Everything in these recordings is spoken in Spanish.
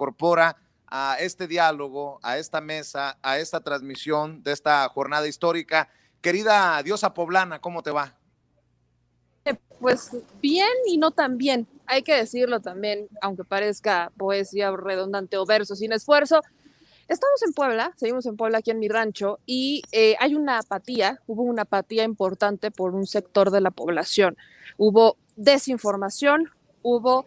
incorpora a este diálogo, a esta mesa, a esta transmisión de esta jornada histórica. Querida diosa poblana, ¿cómo te va? Pues bien y no tan bien, hay que decirlo también, aunque parezca poesía redundante o verso sin esfuerzo. Estamos en Puebla, seguimos en Puebla aquí en mi rancho y hay una apatía, hubo una apatía importante por un sector de la población. Hubo desinformación, hubo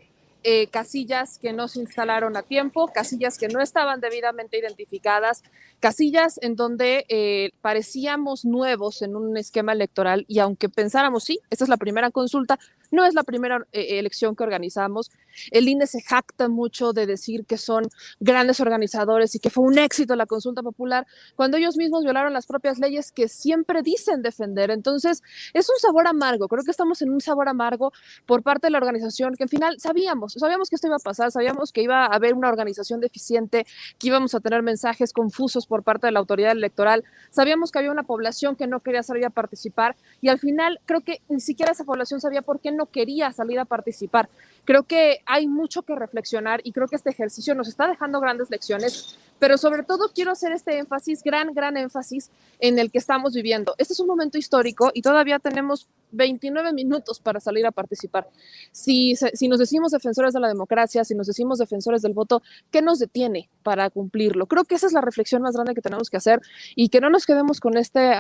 casillas que no se instalaron a tiempo, casillas que no estaban debidamente identificadas, casillas en donde parecíamos nuevos en un esquema electoral y aunque pensáramos, sí, esta es la primera consulta, no es la primera elección que organizamos. El INE se jacta mucho de decir que son grandes organizadores y que fue un éxito la consulta popular, cuando ellos mismos violaron las propias leyes que siempre dicen defender. Entonces, es un sabor amargo, creo que estamos en un sabor amargo por parte de la organización, que al final sabíamos que esto iba a pasar, sabíamos que iba a haber una organización deficiente, que íbamos a tener mensajes confusos por parte de la autoridad electoral, sabíamos que había una población que no quería salir a participar y al final creo que ni siquiera esa población sabía por qué no quería salir a participar. Creo que hay mucho que reflexionar y creo que este ejercicio nos está dejando grandes lecciones, pero sobre todo quiero hacer este énfasis, gran énfasis en el que estamos viviendo. Este es un momento histórico y todavía tenemos 29 minutos para salir a participar. Si nos decimos defensores de la democracia, si nos decimos defensores del voto, ¿qué nos detiene para cumplirlo? Creo que esa es la reflexión más grande que tenemos que hacer y que no nos quedemos con este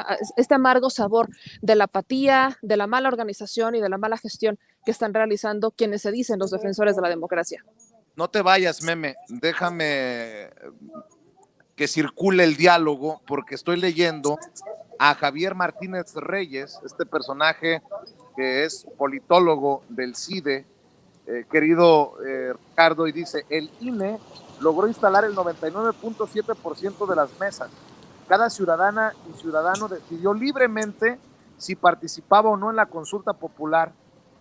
amargo sabor de la apatía, de la mala organización y de la mala gestión que están realizando quienes se dicen los defensores de la democracia. No te vayas, Meme, déjame que circule el diálogo porque estoy leyendo a Javier Martínez Reyes, este personaje que es politólogo del CIDE, querido Ricardo, y dice, el INE logró instalar el 99.7% de las mesas. Cada ciudadana y ciudadano decidió libremente si participaba o no en la consulta popular.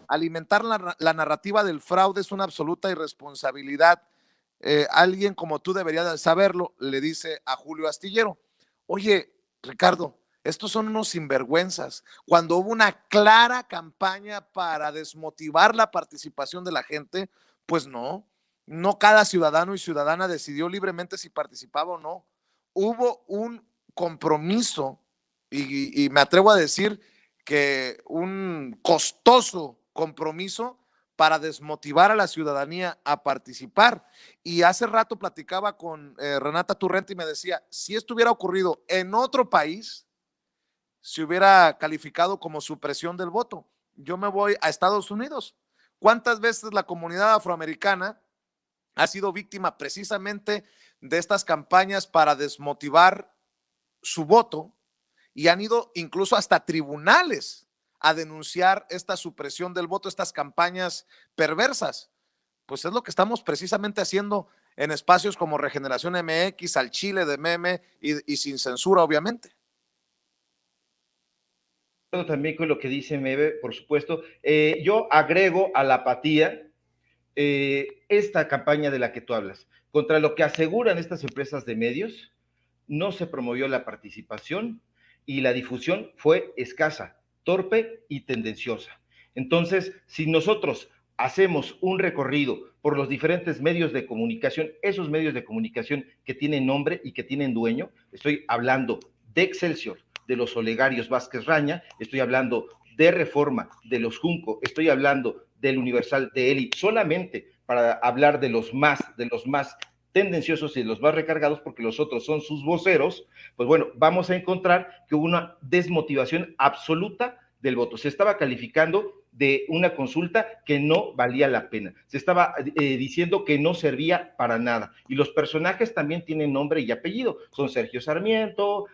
Alimentar la narrativa del fraude es una absoluta irresponsabilidad. Alguien como tú debería de saberlo, le dice a Julio Astillero. Oye, Ricardo, estos son unos sinvergüenzas. Cuando hubo una clara campaña para desmotivar la participación de la gente, pues no cada ciudadano y ciudadana decidió libremente si participaba o no. Hubo un compromiso y me atrevo a decir que un costoso compromiso para desmotivar a la ciudadanía a participar. Y hace rato platicaba con Renata Turrente y me decía, si esto hubiera ocurrido en otro país, se hubiera calificado como supresión del voto. Yo me voy a Estados Unidos. ¿Cuántas veces la comunidad afroamericana ha sido víctima precisamente de estas campañas para desmotivar su voto y han ido incluso hasta tribunales a denunciar esta supresión del voto, estas campañas perversas? Pues es lo que estamos precisamente haciendo en espacios como Regeneración MX, al Chile de Meme y sin censura, obviamente. También con lo que dice Meme, por supuesto. Yo agrego a la apatía esta campaña de la que tú hablas. Contra lo que aseguran estas empresas de medios, no se promovió la participación y la difusión fue escasa, torpe y tendenciosa. Entonces, si nosotros hacemos un recorrido por los diferentes medios de comunicación, esos medios de comunicación que tienen nombre y que tienen dueño, estoy hablando de Excelsior, de los Olegarios Vázquez Raña, estoy hablando de Reforma, de los Junco, estoy hablando del Universal, de Eli, solamente para hablar de los más tendenciosos y de los más recargados, porque los otros son sus voceros. Pues bueno, vamos a encontrar que hubo una desmotivación absoluta del voto. Se estaba calificando de una consulta que no valía la pena. Se estaba diciendo que no servía para nada. Y los personajes también tienen nombre y apellido. Son Sergio Sarmiento,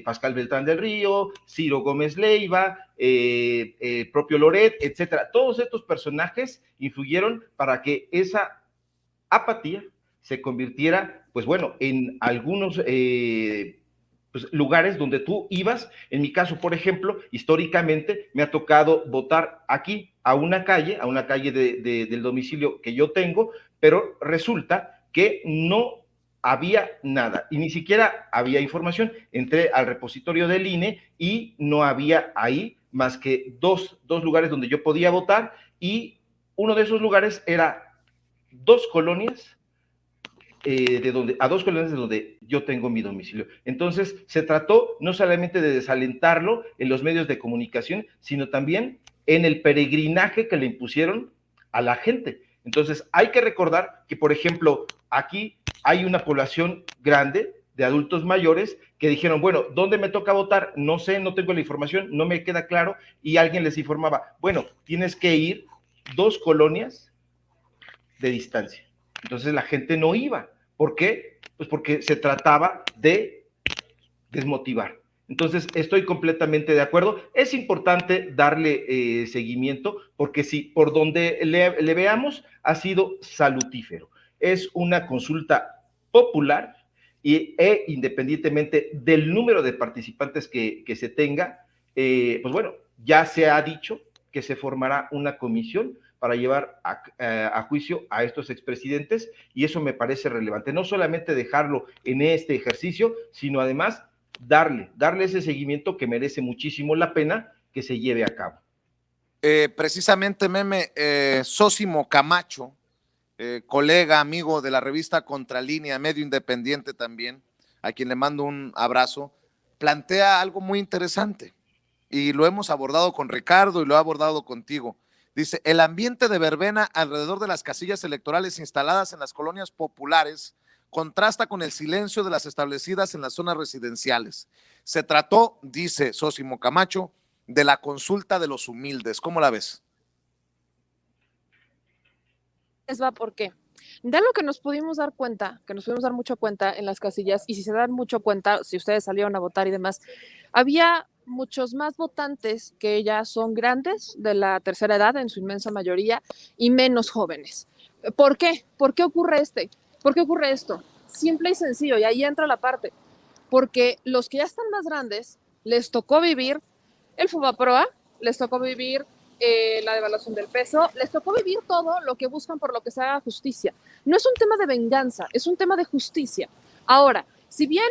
Pascal Beltrán del Río, Ciro Gómez Leiva, el propio Loret, etcétera. Todos estos personajes influyeron para que esa apatía se convirtiera, pues bueno, en algunos pues, lugares donde tú ibas. En mi caso, por ejemplo, históricamente me ha tocado votar aquí a una calle del domicilio que yo tengo, pero resulta que no había nada y ni siquiera había información. Entré al repositorio del INE y no había ahí más que dos lugares donde yo podía votar, y uno de esos lugares era 2 colonias a 2 colonias de donde yo tengo mi domicilio. Entonces, se trató no solamente de desalentarlo en los medios de comunicación, sino también en el peregrinaje que le impusieron a la gente. Entonces, hay que recordar que, por ejemplo, aquí hay una población grande de adultos mayores que dijeron, bueno, ¿dónde me toca votar? No sé, no tengo la información, no me queda claro, y alguien les informaba, bueno, tienes que ir 2 colonias de distancia. Entonces la gente no iba. ¿Por qué? Pues porque se trataba de desmotivar. Entonces, estoy completamente de acuerdo. Es importante darle seguimiento, porque si por donde le veamos, ha sido salutífero. Es una consulta popular independientemente del número de participantes que se tenga, pues bueno, ya se ha dicho que se formará una comisión para llevar a juicio a estos expresidentes, y eso me parece relevante. No solamente dejarlo en este ejercicio, sino además darle ese seguimiento que merece muchísimo la pena que se lleve a cabo. Precisamente, Meme, Sósimo Camacho, colega, amigo de la revista Contralínea, medio independiente también, a quien le mando un abrazo, plantea algo muy interesante, y lo hemos abordado con Ricardo y lo he abordado contigo. Dice, el ambiente de verbena alrededor de las casillas electorales instaladas en las colonias populares contrasta con el silencio de las establecidas en las zonas residenciales. Se trató, dice Sósimo Camacho, de la consulta de los humildes. ¿Cómo la ves? Va, ¿por qué? De algo que nos pudimos dar cuenta, que nos pudimos dar mucho cuenta en las casillas, y si se dan mucho cuenta, si ustedes salieron a votar y demás, había muchos más votantes que ya son grandes, de la tercera edad en su inmensa mayoría, y menos jóvenes. ¿Por qué? ¿Por qué ocurre ¿Por qué ocurre esto? Simple y sencillo, y ahí entra la parte. Porque los que ya están más grandes, les tocó vivir el Fubaproa, les tocó vivir la devaluación del peso, les tocó vivir todo lo que buscan por lo que se haga justicia. No es un tema de venganza, es un tema de justicia. Ahora, si bien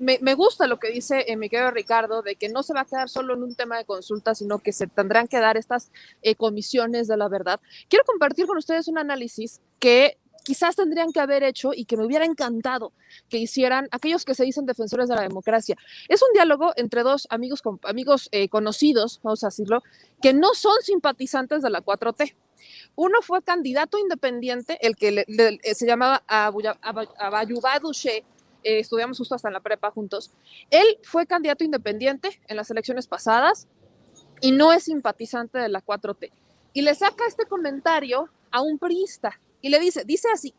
me gusta lo que dice mi querido Ricardo, de que no se va a quedar solo en un tema de consulta, sino que se tendrán que dar estas comisiones de la verdad, quiero compartir con ustedes un análisis que quizás tendrían que haber hecho y que me hubiera encantado que hicieran aquellos que se dicen defensores de la democracia. Es un diálogo entre dos amigos conocidos, vamos a decirlo, que no son simpatizantes de la 4T. Uno fue candidato independiente, el que se llamaba Abayubá Duché, estudiamos justo hasta en la prepa juntos. Él fue candidato independiente en las elecciones pasadas y no es simpatizante de la 4T. Y le saca este comentario a un priista y le dice así: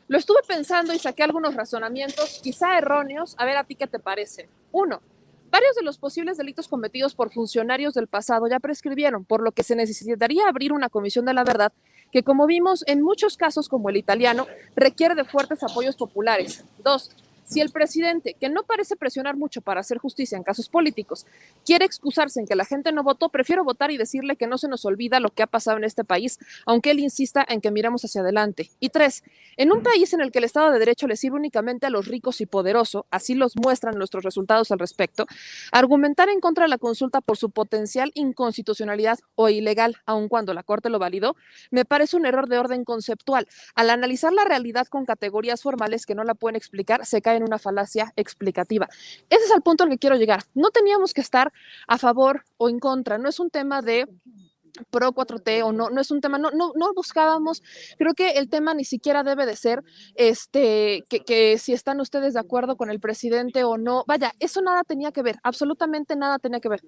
lo estuve pensando y saqué algunos razonamientos, quizá erróneos, a ver a ti qué te parece. 1. Varios de los posibles delitos cometidos por funcionarios del pasado ya prescribieron, por lo que se necesitaría abrir una comisión de la verdad que, como vimos en muchos casos como el italiano, requiere de fuertes apoyos populares. 2. Si el presidente, que no parece presionar mucho para hacer justicia en casos políticos, quiere excusarse en que la gente no votó, prefiero votar y decirle que no se nos olvida lo que ha pasado en este país, aunque él insista en que miramos hacia adelante. Y 3, en un país en el que el Estado de Derecho le sirve únicamente a los ricos y poderosos, así los muestran nuestros resultados al respecto, argumentar en contra de la consulta por su potencial inconstitucionalidad o ilegal, aun cuando la Corte lo validó, me parece un error de orden conceptual. Al analizar la realidad con categorías formales que no la pueden explicar, se cae en una falacia explicativa. Ese es el punto al que quiero llegar. No teníamos que estar a favor o en contra. No es un tema de pro 4T o no, no es un tema, no buscábamos, creo que el tema ni siquiera debe de ser que si están ustedes de acuerdo con el presidente o no. Vaya, eso nada tenía que ver, absolutamente nada tenía que ver.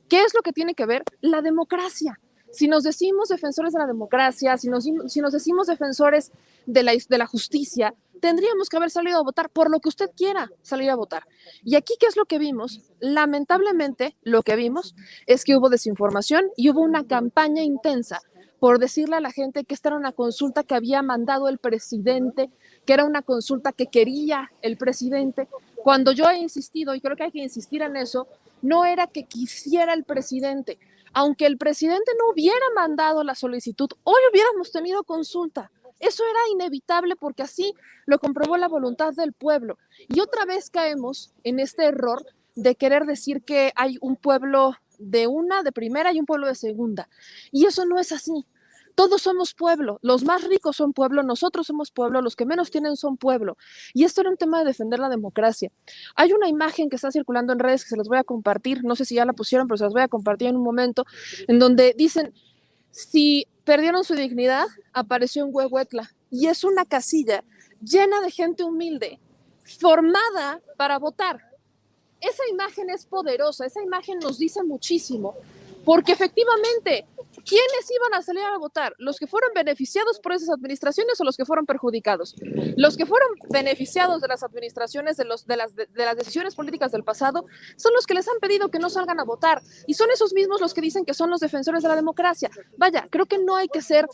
¿Qué es lo que tiene que ver? La democracia. Si nos decimos defensores de la democracia, si nos decimos defensores de la justicia, tendríamos que haber salido a votar por lo que usted quiera salir a votar. Y aquí, ¿qué es lo que vimos? Lamentablemente, lo que vimos es que hubo desinformación y hubo una campaña intensa por decirle a la gente que esta era una consulta que había mandado el presidente, que era una consulta que quería el presidente. Cuando yo he insistido, y creo que hay que insistir en eso, no era que quisiera el presidente. Aunque el presidente no hubiera mandado la solicitud, hoy hubiéramos tenido consulta. Eso era inevitable porque así lo comprobó la voluntad del pueblo. Y otra vez caemos en este error de querer decir que hay un pueblo de primera y un pueblo de segunda. Y eso no es así. Todos somos pueblo, los más ricos son pueblo, nosotros somos pueblo, los que menos tienen son pueblo. Y esto era un tema de defender la democracia. Hay una imagen que está circulando en redes que se las voy a compartir, no sé si ya la pusieron, pero se las voy a compartir en un momento, en donde dicen, si perdieron su dignidad, apareció en Huehuetla. Y es una casilla llena de gente humilde, formada para votar. Esa imagen es poderosa, esa imagen nos dice muchísimo, porque efectivamente, ¿quiénes iban a salir a votar? ¿Los que fueron beneficiados por esas administraciones o los que fueron perjudicados? Los que fueron beneficiados de las administraciones, de las decisiones políticas del pasado, son los que les han pedido que no salgan a votar, y son esos mismos los que dicen que son los defensores de la democracia. Vaya, creo que no hay que ser,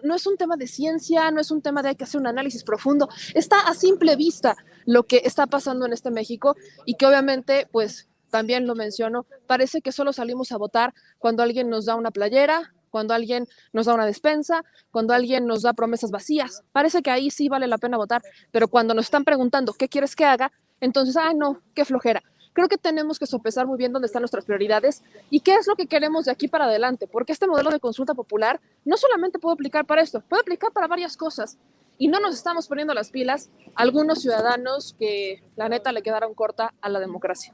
no es un tema de ciencia, no es un tema de hay que hacer un análisis profundo, está a simple vista lo que está pasando en este México, y que obviamente, pues, también lo menciono, parece que solo salimos a votar cuando alguien nos da una playera, cuando alguien nos da una despensa, cuando alguien nos da promesas vacías. Parece que ahí sí vale la pena votar, pero cuando nos están preguntando qué quieres que haga, entonces, ay no, qué flojera. Creo que tenemos que sopesar muy bien dónde están nuestras prioridades y qué es lo que queremos de aquí para adelante, porque este modelo de consulta popular no solamente puede aplicar para esto, puede aplicar para varias cosas. Y no nos estamos poniendo las pilas algunos ciudadanos que la neta le quedaron corta a la democracia.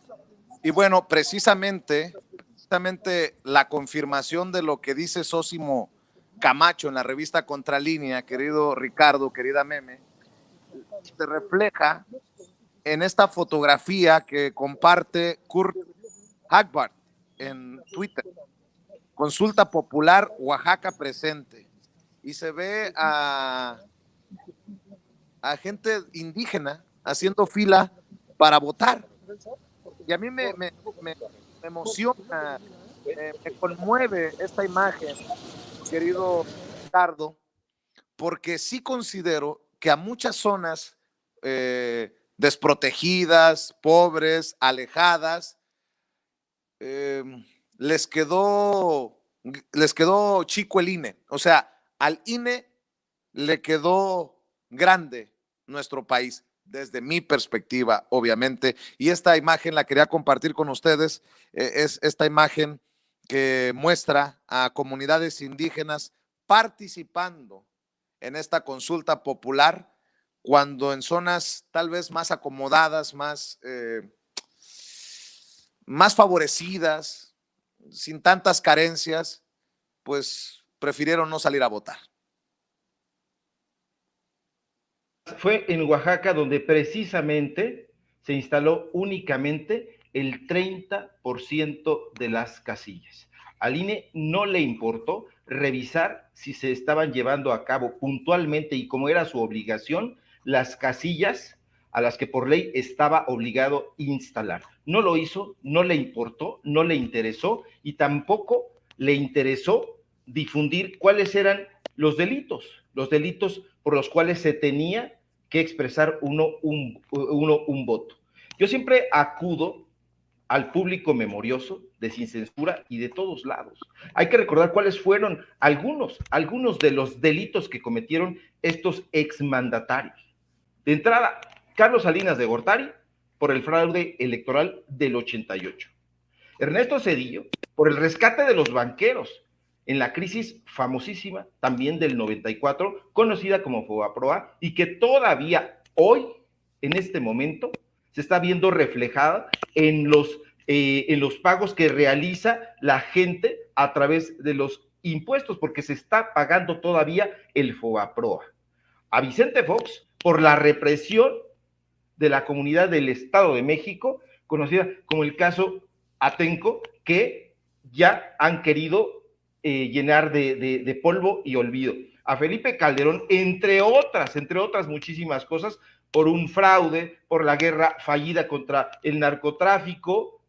Y bueno, precisamente la confirmación de lo que dice Sósimo Camacho en la revista Contralínea, querido Ricardo, querida Meme, se refleja en esta fotografía que comparte Kurt Hagbart en Twitter. Consulta popular Oaxaca presente. Y se ve a gente indígena haciendo fila para votar. Y a mí me emociona, me conmueve esta imagen, querido Ricardo, porque sí considero que a muchas zonas desprotegidas, pobres, alejadas, les quedó chico el INE. O sea, al INE le quedó grande nuestro país, desde mi perspectiva, obviamente, y esta imagen la quería compartir con ustedes, es esta imagen que muestra a comunidades indígenas participando en esta consulta popular, cuando en zonas tal vez más acomodadas, más favorecidas, sin tantas carencias, pues prefirieron no salir a votar. Fue en Oaxaca donde precisamente se instaló únicamente el 30% de las casillas. Al INE no le importó revisar si se estaban llevando a cabo puntualmente y como era su obligación, las casillas a las que por ley estaba obligado instalar. No lo hizo, no le importó, no le interesó y tampoco le interesó difundir cuáles eran los delitos por los cuales se tenía que expresar uno un voto. Yo siempre acudo al público memorioso de Sin Censura y de todos lados. Hay que recordar cuáles fueron algunos de los delitos que cometieron estos exmandatarios. De entrada, Carlos Salinas de Gortari por el fraude electoral del 88. Ernesto Zedillo por el rescate de los banqueros en la crisis famosísima también del 94, conocida como Fobaproa, y que todavía hoy, en este momento, se está viendo reflejada en los pagos que realiza la gente a través de los impuestos, porque se está pagando todavía el Fobaproa. A Vicente Fox por la represión de la comunidad del Estado de México, conocida como el caso Atenco, que ya han querido llenar de polvo y olvido. A Felipe Calderón, entre otras muchísimas cosas, por un fraude, por la guerra fallida contra el narcotráfico,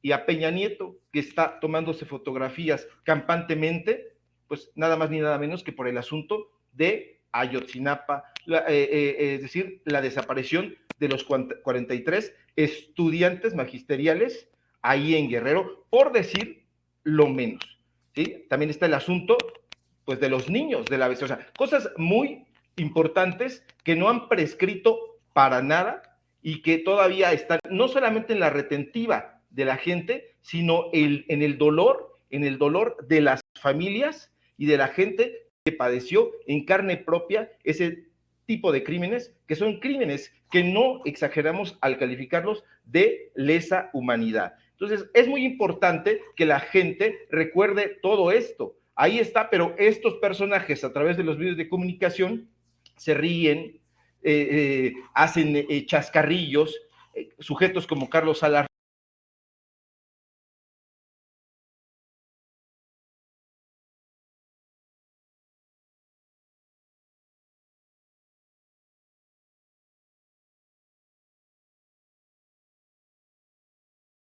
y a Peña Nieto, que está tomándose fotografías campantemente, pues nada más ni nada menos que por el asunto de Ayotzinapa, es decir, la desaparición de los 43 estudiantes magisteriales ahí en Guerrero, por decir lo menos. ¿Sí? También está el asunto, pues, de los niños de la ABC, o sea, cosas muy importantes que no han prescrito para nada y que todavía están, no solamente en la retentiva de la gente, sino en el dolor de las familias y de la gente que padeció en carne propia ese tipo de crímenes, que son crímenes que no exageramos al calificarlos de lesa humanidad. Entonces, es muy importante que la gente recuerde todo esto. Ahí está, pero estos personajes a través de los medios de comunicación se ríen, hacen chascarrillos, sujetos como Carlos Salas